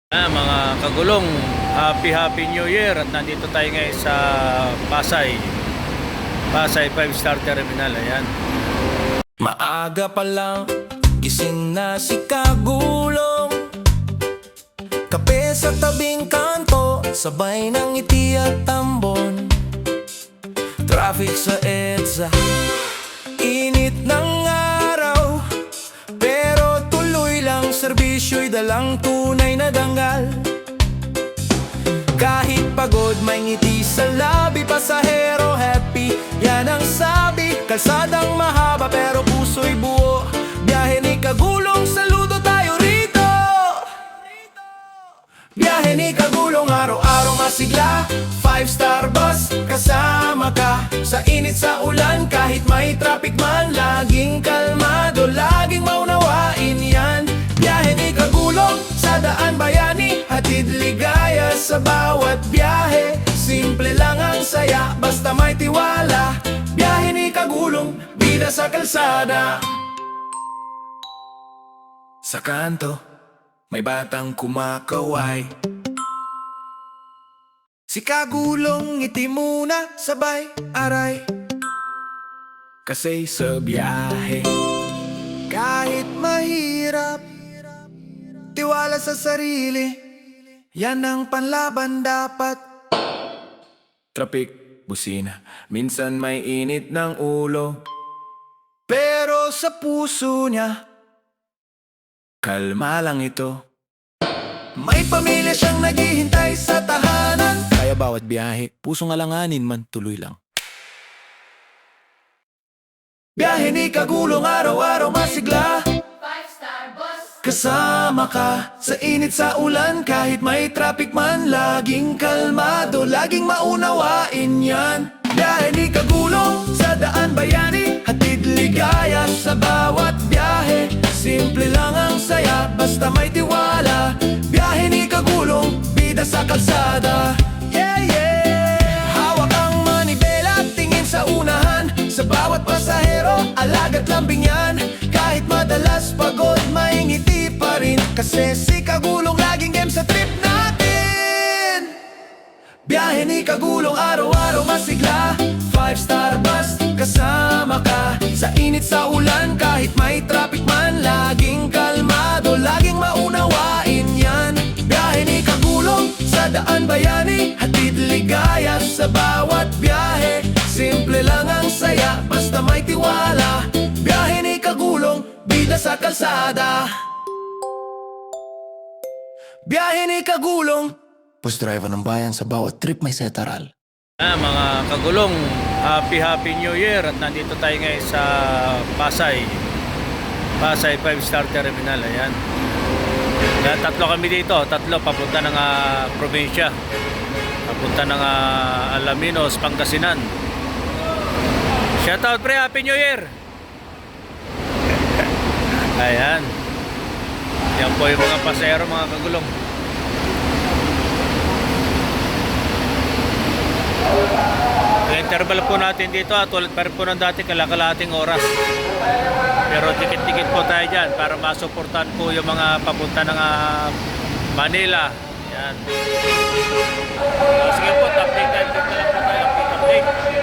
Mga kagulong, happy New Year at nandito tayo ngayon sa Pasay 5-star terminal. Ayan. Maaga pa lang, gising na si Kagulong. Kape sa tabing kanto, sabay ng ngiti at tambon. Traffic sa EDSA, init ng araw, pero tuloy lang, serbisyo'y dalang tunay na dangal. Kahit pagod, may ngiti sa labi, pasahero happy, yan ang sabi. Kalsadang mahaba pero puso'y buo, biyahe ni Kagulong, saludo tayo rito. Biyahe ni Kagulong, araw-araw masigla, 5-star bus, kasama ka. Sa init sa ulan, kahit may traffic man, laging kalmado, laging maunawain yan. Biyahe ni Kagulong, sa daan bayani, hatid ligaya sa bawat biyahe. Simple lang ang saya, basta may tiwala. Biyahe ni Kagulong, bida sa kalsada. Sa kanto, may batang kumakaway. Si Kagulong ngiti muna, sabay aray. Kasi sa biyahe, kahit mahirap, tiwala sa sarili, yan ang panlaban dapat. Traffic, busina, minsan may init ng ulo, pero sa puso niya, kalma lang ito. May pamilya siyang naghihintay sa tahanan, kaya bawat biyahe, pusong alanganin man, tuloy lang. Biyahe ni Kagulong, araw-araw masigla, 5-star bus, kasama ka. Sa init sa ulan, kahit may traffic man, laging kalmado, laging maunawain yan. Biyahe ni Kagulong, sa daan bayani, hatid ligaya sa bawat biyahe. Simple lang ang saya, basta may tiwala. Biyahe ni Kagulong, bida sa kalsada. Yeah, yeah. Hawak ang manibela, tingin sa unahan. Sa bawat pasahero, alagat lambing yan. Kahit madalas pagod, may ngiti pa rin. Kasi si Kagulong laging game sa trip natin. Biyahe ni Kagulong, araw-araw masigla, 5-star bus, kasama ka. Sa init sa ulan, kahit may traffic man, laging kalmado, laging maunawain yan. Biyahe ni Kagulong, sa daan bayani, hatid ligaya sa bawat biyahe. Simple lang ang saya, basta may tiwala. Biyahe ni Kagulong, bida sa kalsada. Biyahe ni Kagulong, bus driver ng bayan, sa bawat trip may setaral. Mga kagulong, happy New Year at nandito tayo ngayon sa Pasay 5-star terminal. Ayan. Tatlo kami dito, papunta ng probinsya, papunta ng Alaminos, Pangasinan. Shoutout pre, happy New Year. Ayan. Yan po yung mga pasahero, mga kagulong. Interval po natin dito at tulad pa rin po ng dati, kalakalating oras. Pero tikit-tikit po tayo dyan para masuportahan po yung mga papunta ng Manila. Yan. Sige po, update tayo. Dito lang po tayo. Update.